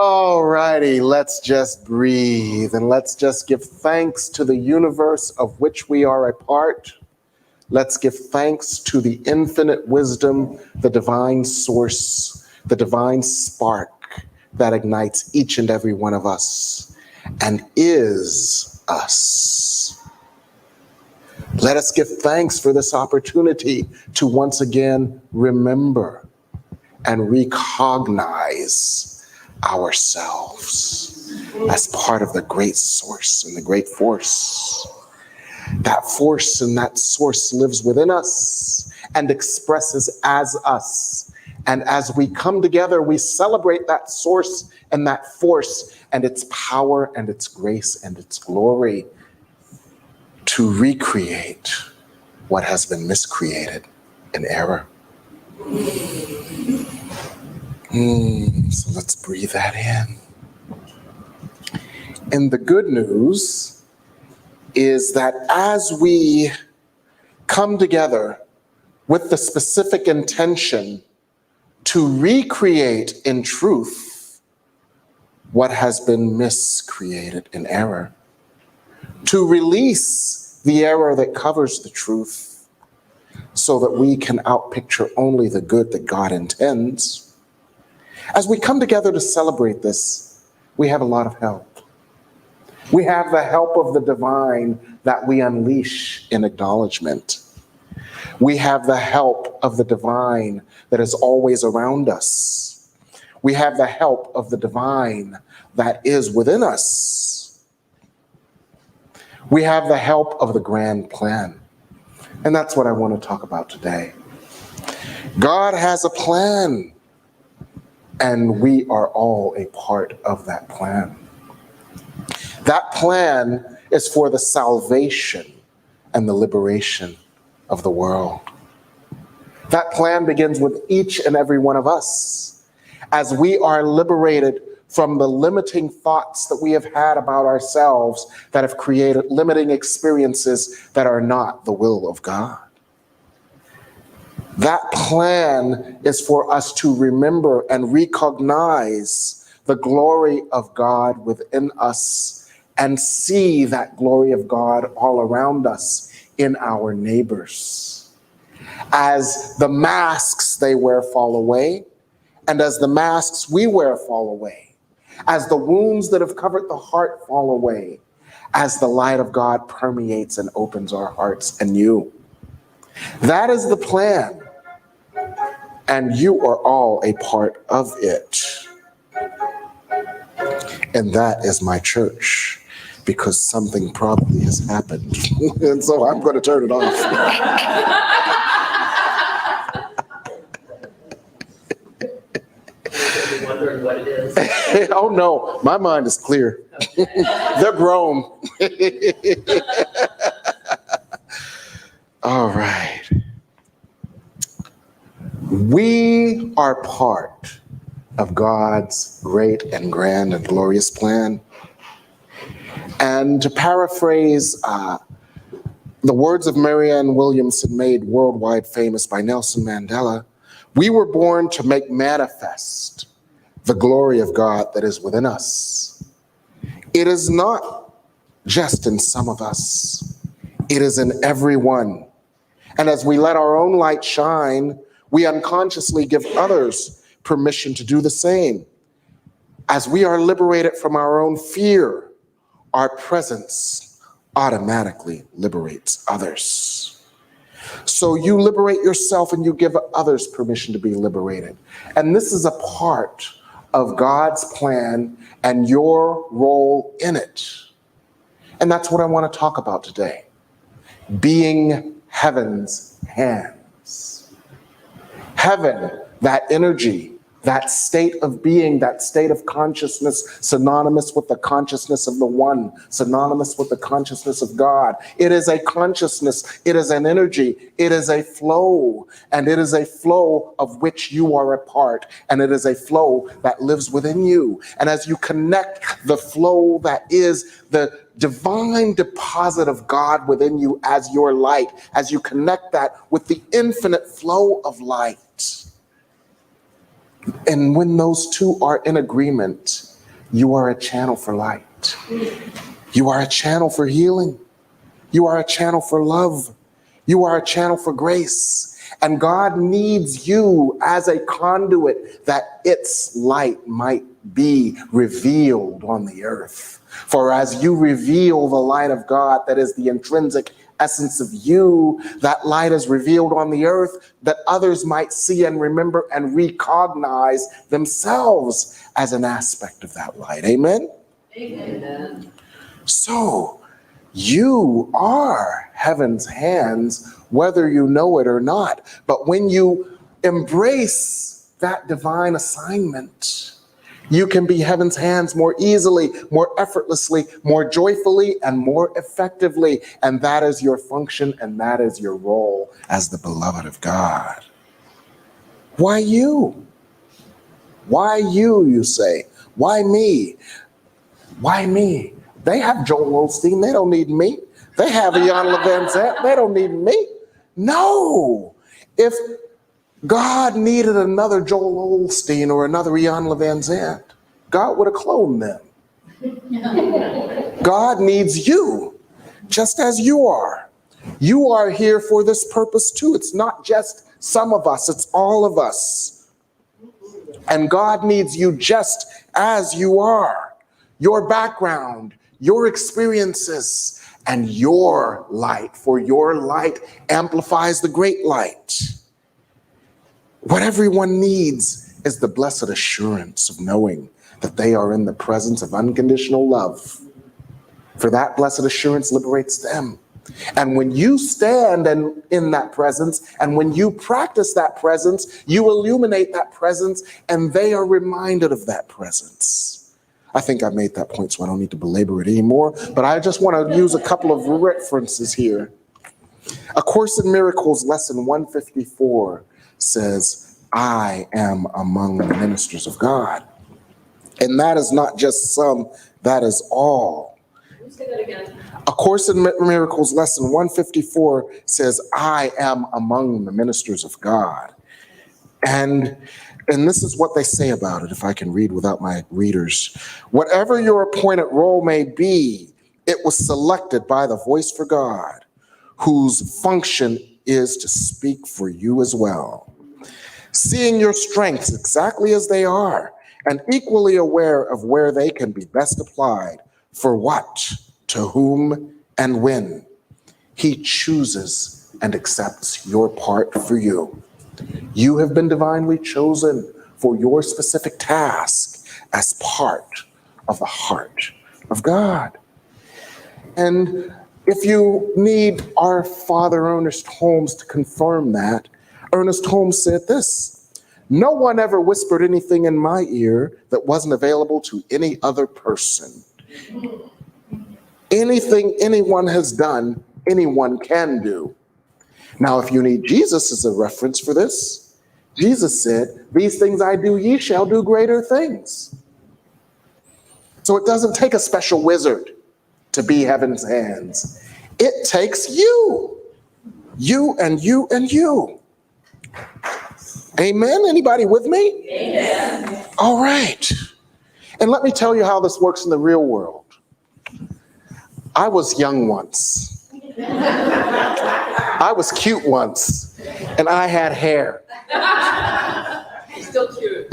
All righty, let's just breathe and let's just give thanks to the universe of which we are a part. Let's give thanks to the infinite wisdom, the divine source, the divine spark that ignites each and every one of us and is us. Let us give thanks for this opportunity to once again remember and recognize ourselves as part of the great source and the great force. That force and that source lives within us and expresses as us. And as we come together, we celebrate that source and that force and its power and its grace and its glory to recreate what has been miscreated in error. So let's breathe that in. And the good news is that as we come together with the specific intention to recreate in truth what has been miscreated in error, to release the error that covers the truth so that we can outpicture only the good that God intends. As we come together to celebrate this, we have a lot of help. We have the help of the divine that we unleash in acknowledgement. We have the help of the divine that is always around us. We have the help of the divine that is within us. We have the help of the grand plan. And that's what I want to talk about today. God has a plan, and we are all a part of that plan. That plan is for the salvation and the liberation of the world. That plan begins with each and every one of us as we are liberated from the limiting thoughts that we have had about ourselves that have created limiting experiences that are not the will of God. That plan is for us to remember and recognize the glory of God within us and see that glory of God all around us in our neighbors. As the masks they wear fall away, and as the masks we wear fall away, as the wounds that have covered the heart fall away, as the light of God permeates and opens our hearts anew. That is the plan, and you are all a part of it. And that is my church, because something probably has happened. And so I'm going to turn it off. Wondering what it is. Oh no, my mind is clear. They're grown. All right. We are part of God's great and grand and glorious plan. And to paraphrase the words of Marianne Williamson, made worldwide famous by Nelson Mandela, we were born to make manifest the glory of God that is within us. It is not just in some of us, it is in everyone. And as we let our own light shine, we unconsciously give others permission to do the same. As we are liberated from our own fear, our presence automatically liberates others. So you liberate yourself and you give others permission to be liberated. And this is a part of God's plan and your role in it. And that's what I want to talk about today. Being heaven's hands. Heaven, that energy, that state of being, that state of consciousness, synonymous with the consciousness of the One, synonymous with the consciousness of God. It is a consciousness, it is an energy, it is a flow, and it is a flow of which you are a part, and it is a flow that lives within you. And as you connect the flow that is the divine deposit of God within you as your light, as you connect that with the infinite flow of light, and when those two are in agreement, You are a channel for light. You are a channel for healing. You are a channel for love. You are a channel for grace. And God needs you as a conduit that its light might be revealed on the earth. For as you reveal the light of God, that is the intrinsic essence of you, that light is revealed on the earth, that others might see and remember and recognize themselves as an aspect of that light. Amen? Amen. So, you are heaven's hands, whether you know it or not. But when you embrace that divine assignment, you can be heaven's hands more easily, more effortlessly, more joyfully, and more effectively. And that is your function, and that is your role as the beloved of God. Why you? Why you say? Why me? Why me? They have Joel Osteen. They don't need me. They have Iyanla Vanzant. They don't need me. No. If God needed another Joel Osteen or another Iyanla Vanzant, God would have cloned them. God needs you, just as you are. You are here for this purpose too. It's not just some of us, it's all of us. And God needs you just as you are. Your background, your experiences, and your light, for your light amplifies the great light. What everyone needs is the blessed assurance of knowing that they are in the presence of unconditional love. For that blessed assurance liberates them. And when you stand in that presence, and when you practice that presence, you illuminate that presence, and they are reminded of that presence. I think I made that point, so I don't need to belabor it anymore, but I just want to use a couple of references here. A Course in Miracles, lesson 154 says, I am among the ministers of God. And that is not just some, that is all. Say that again. A Course in Miracles, lesson 154 says, I am among the ministers of God. And this is what they say about it, if I can read without my readers. Whatever your appointed role may be, it was selected by the voice for God, whose function is to speak for you as well. Seeing your strengths exactly as they are, and equally aware of where they can be best applied, for what, to whom, and when. He chooses and accepts your part for you. You have been divinely chosen for your specific task as part of the heart of God. And if you need our Father Ernest Holmes to confirm that, Ernest Holmes said this: no one ever whispered anything in my ear that wasn't available to any other person. Anything anyone has done, anyone can do. Now, if you need Jesus as a reference for this, Jesus said, these things I do, ye shall do greater things. So it doesn't take a special wizard to be heaven's hands. It takes you. You and you and you. Amen? Anybody with me? Amen. All right. And let me tell you how this works in the real world. I was young once. I was cute once, and I had hair. He's still cute.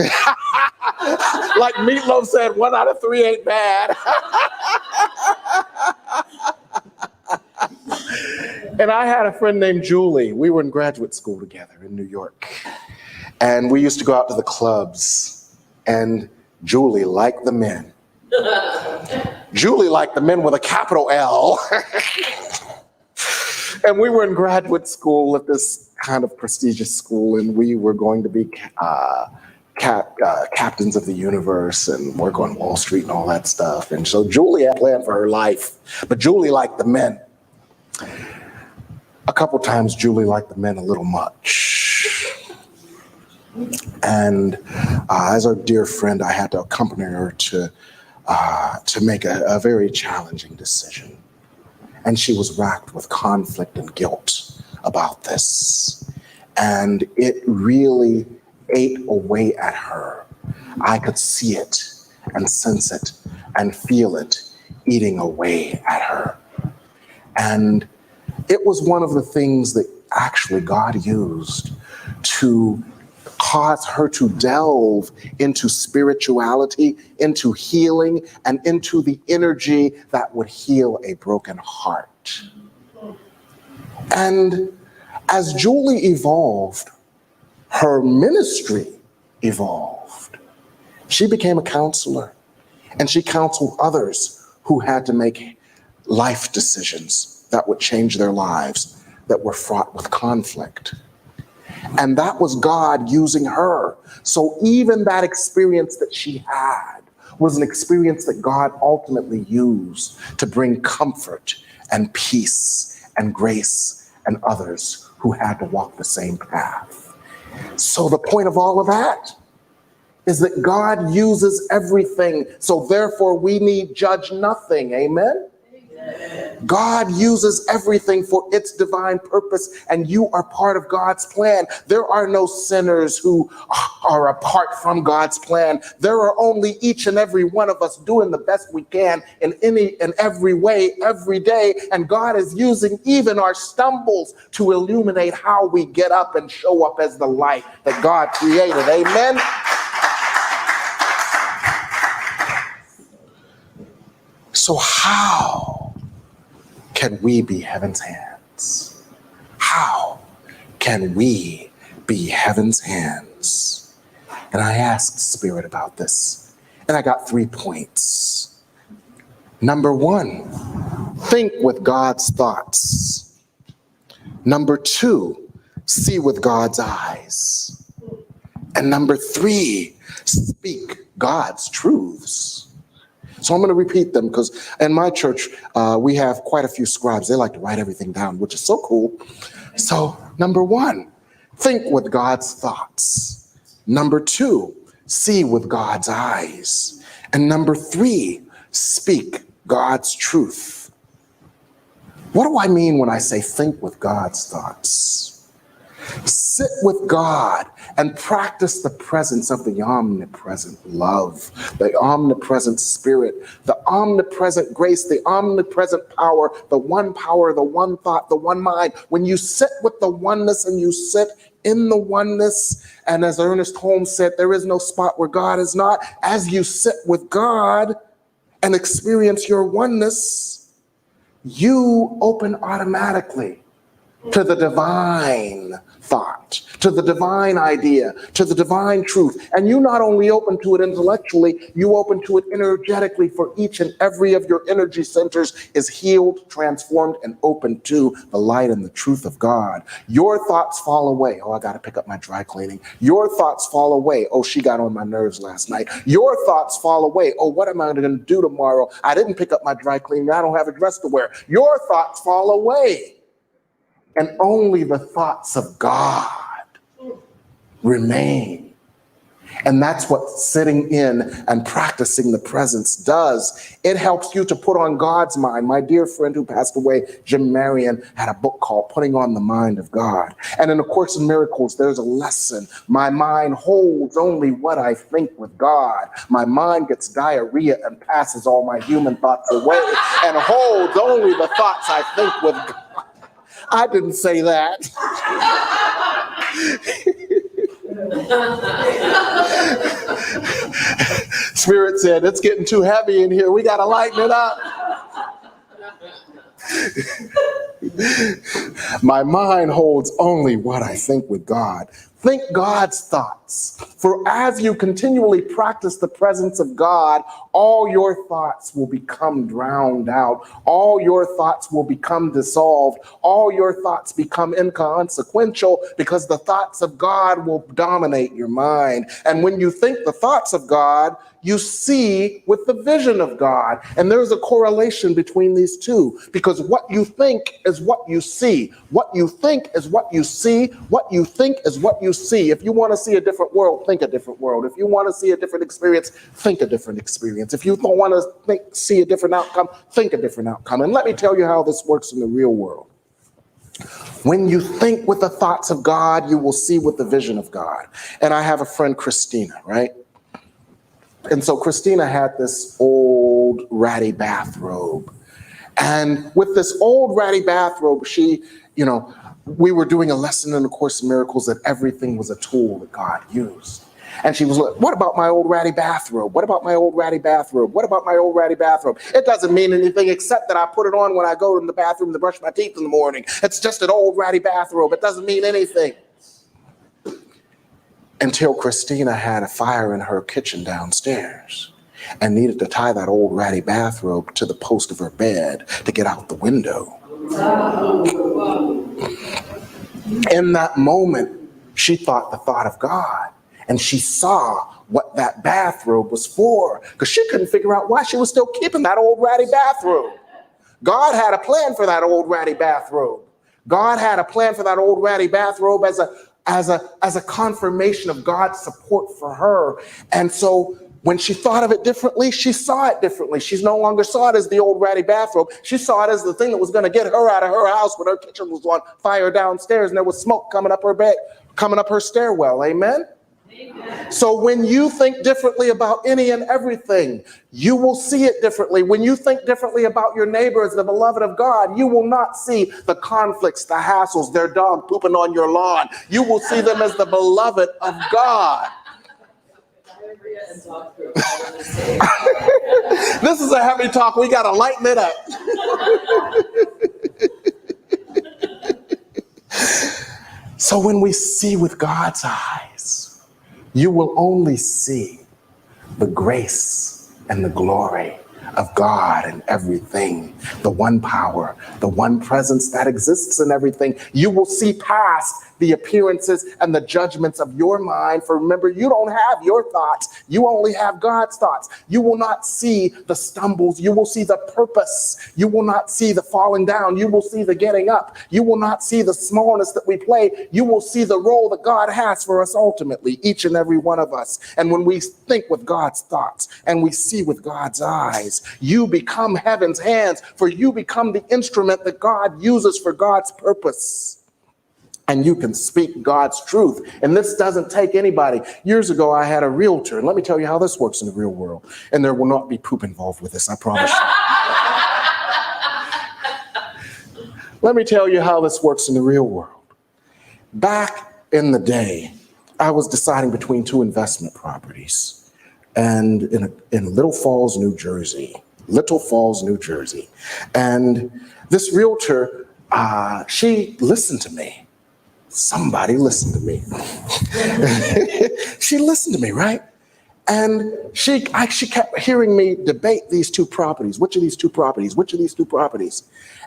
Like Meatloaf said, 1 out of 3 ain't bad. And I had a friend named Julie. We were in graduate school together in New York. And we used to go out to the clubs. And Julie liked the men. Julie liked the men with a capital L. And we were in graduate school at this kind of prestigious school, and we were going to be captains of the universe and work on Wall Street and all that stuff. And so Julie had planned for her life, but Julie liked the men. A couple times Julie liked the men a little much. And as a dear friend, I had to accompany her to make a very challenging decision. And she was racked with conflict and guilt about this. And it really ate away at her. I could see it. and sense it and feel it eating away at her. And it was one of the things that actually God used to cause her to delve into spirituality, into healing, and into the energy that would heal a broken heart. And as Julie evolved, her ministry evolved. She became a counselor, and she counseled others who had to make life decisions that would change their lives, that were fraught with conflict. And that was God using her. So even that experience that she had was an experience that God ultimately used to bring comfort and peace and grace and others who had to walk the same path. So the point of all of that is that God uses everything. So therefore we need judge nothing. Amen? God uses everything for its divine purpose, and you are part of God's plan. There are no sinners who are apart from God's plan. There are only each and every one of us doing the best we can in any and every way, every day. And God is using even our stumbles to illuminate how we get up and show up as the light that God created. Amen. So how can we be heaven's hands? How can we be heaven's hands? And I asked Spirit about this, and I got 3 points. Number 1, think with God's thoughts. Number 2, see with God's eyes. And number 3, speak God's truths. So I'm going to repeat them because in my church, we have quite a few scribes. They like to write everything down, which is so cool. So number 1, think with God's thoughts. Number 2, see with God's eyes. And number 3, speak God's truth. What do I mean when I say think with God's thoughts? Sit with God and practice the presence of the omnipresent love, the omnipresent spirit, the omnipresent grace, the omnipresent power, the one thought, the one mind. When you sit with the oneness and you sit in the oneness, and as Ernest Holmes said, there is no spot where God is not. As you sit with God and experience your oneness, you open automatically to the divine thought, to the divine idea, to the divine truth. And you not only open to it intellectually, you open to it energetically, for each and every of your energy centers is healed, transformed, and open to the light and the truth of God. Your thoughts fall away. Oh, I got to pick up my dry cleaning. Your thoughts fall away. Oh, she got on my nerves last night. Your thoughts fall away. Oh, what am I going to do tomorrow? I didn't pick up my dry cleaning. I don't have a dress to wear. Your thoughts fall away. And only the thoughts of God remain. And that's what sitting in and practicing the presence does. It helps you to put on God's mind. My dear friend who passed away, Jim Marion, had a book called Putting on the Mind of God. And in A Course in Miracles, there's a lesson. My mind holds only what I think with God. My mind gets diarrhea and passes all my human thoughts away and holds only the thoughts I think with God. I didn't say that. Spirit said, it's getting too heavy in here. We got to lighten it up. My mind holds only what I think with God. Think God's thoughts. For as you continually practice the presence of God, all your thoughts will become drowned out. All your thoughts will become dissolved. All your thoughts become inconsequential because the thoughts of God will dominate your mind. And when you think the thoughts of God, you see with the vision of God. And there's a correlation between these two, because what you think is what you see. What you think is what you see. What you think is what you see. If you want to see a different world, think a different world. If you want to see a different experience, think a different experience. If you don't want to see a different outcome, think a different outcome. And let me tell you how this works in the real world. When you think with the thoughts of God, you will see with the vision of God. And I have a friend, Christina, right? And so Christina had this old ratty bathrobe. And with this old ratty bathrobe, she, we were doing a lesson in the Course in Miracles that everything was a tool that God used. And she was like, what about my old ratty bathrobe? What about my old ratty bathrobe? What about my old ratty bathrobe? It doesn't mean anything except that I put it on when I go to the bathroom to brush my teeth in the morning. It's just an old ratty bathrobe. It doesn't mean anything. Until Christina had a fire in her kitchen downstairs and needed to tie that old ratty bathrobe to the post of her bed to get out the window. In that moment, she thought the thought of God, and she saw what that bathrobe was for, because she couldn't figure out why she was still keeping that old ratty bathrobe. God had a plan for that old ratty bathrobe. God had a plan for that old ratty bathrobe as a confirmation of God's support for her. And so when she thought of it differently, she saw it differently. She no longer saw it as the old ratty bathrobe. She saw it as the thing that was going to get her out of her house when her kitchen was on fire downstairs and there was smoke coming up her bed, coming up her stairwell. Amen? Amen. So when you think differently about any and everything, you will see it differently. When you think differently about your neighbor as the beloved of God, you will not see the conflicts, the hassles, their dog pooping on your lawn. You will see them as the beloved of God. This is a heavy talk. We got to lighten it up. So when we see with God's eyes, you will only see the grace and the glory of God in everything, the one power, the one presence that exists in everything. You will see past the appearances and the judgments of your mind. For remember, you don't have your thoughts. You only have God's thoughts. You will not see the stumbles. You will see the purpose. You will not see the falling down. You will see the getting up. You will not see the smallness that we play. You will see the role that God has for us ultimately, each and every one of us. And when we think with God's thoughts and we see with God's eyes, you become heaven's hands, for you become the instrument that God uses for God's purpose. And you can speak God's truth. And this doesn't take anybody. Years ago, I had a realtor. And let me tell you how this works in the real world. And there will not be poop involved with this, I promise you. Let me tell you how this works in the real world. Back in the day, I was deciding between two investment properties. And in Little Falls, New Jersey. And this realtor, she listened to me. Somebody listened to me. She listened to me, right? And she kept hearing me debate these two properties. Which of these two properties? Which of these two properties?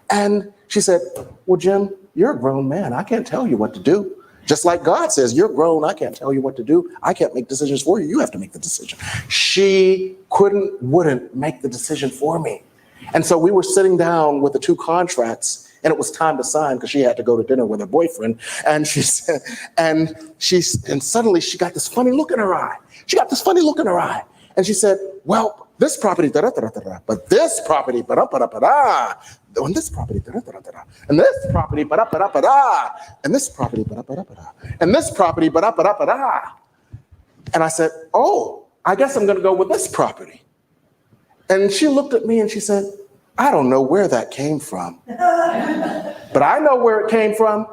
And she said, well, Jim, you're a grown man. I can't tell you what to do. Just like God says, you're grown. I can't tell you what to do. I can't make decisions for you. You have to make the decision. She wouldn't make the decision for me. And so we were sitting down with the two contracts, and it was time to sign because she had to go to dinner with her boyfriend. And she said, and suddenly she got this funny look in her eye. And she said, well, this property, da-da-da-da-da, but this property, ba-da-ba-da-ba-da, and this property, da-da-da-da-da, and this property, ba-da-ba-da-ba-da, and this property, ba-da-ba-da-ba-da, and this property, ba-da-ba-da-ba-da. And I said, oh, I guess I'm going to go with this property. And she looked at me and she said, I don't know where that came from, but I know where it came from.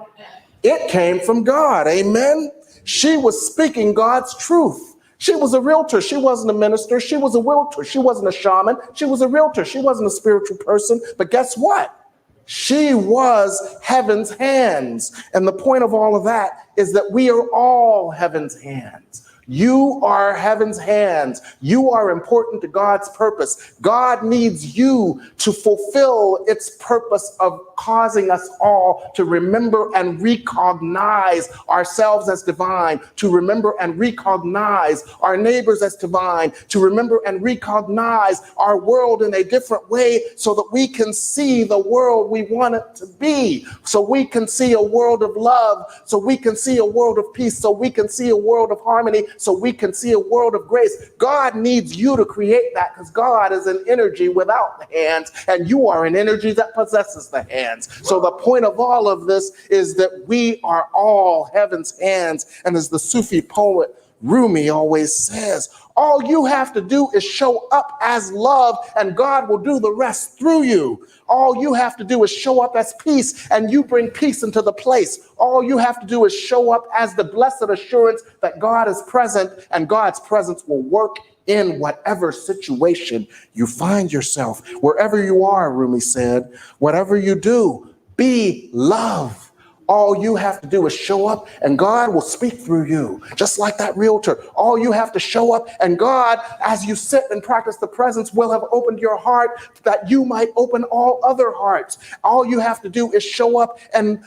It came from God. Amen. She was speaking God's truth. She was a realtor. She wasn't a minister. She was a realtor. She wasn't a shaman. She was a realtor. She wasn't a spiritual person. But guess what? She was heaven's hands. And the point of all of that is that we are all heaven's hands. You are heaven's hands. You are important to God's purpose. God needs you to fulfill its purpose of causing us all to remember and recognize ourselves as divine, to remember and recognize our neighbors as divine, to remember and recognize our world in a different way so that we can see the world we want it to be, so we can see a world of love, so we can see a world of peace, so we can see a world of harmony, so we can see a world of grace. God needs you to create that because God is an energy without the hands, and you are an energy that possesses the hands. So the point of all of this is that we are all heaven's hands. And as the Sufi poet Rumi always says, all you have to do is show up as love and God will do the rest through you. All you have to do is show up as peace and you bring peace into the place. All you have to do is show up as the blessed assurance that God is present and God's presence will work in whatever situation you find yourself. Wherever you are, Rumi said, whatever you do, be love. All you have to do is show up and God will speak through you. Just like that realtor. All you have to show up and God, as you sit and practice the presence, will have opened your heart that you might open all other hearts. All you have to do is show up and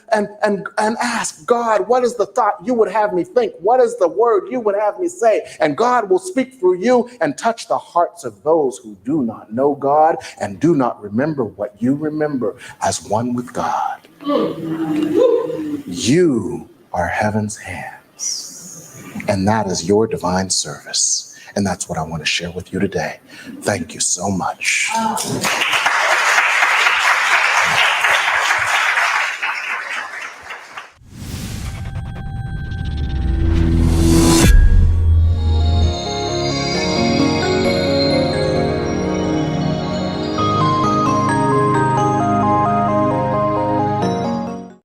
ask God, what is the thought you would have me think? What is the word you would have me say? And God will speak through you and touch the hearts of those who do not know God and do not remember what you remember as one with God. You are heaven's hands, and that is your divine service. And that's what I want to share with you today. Thank you so much.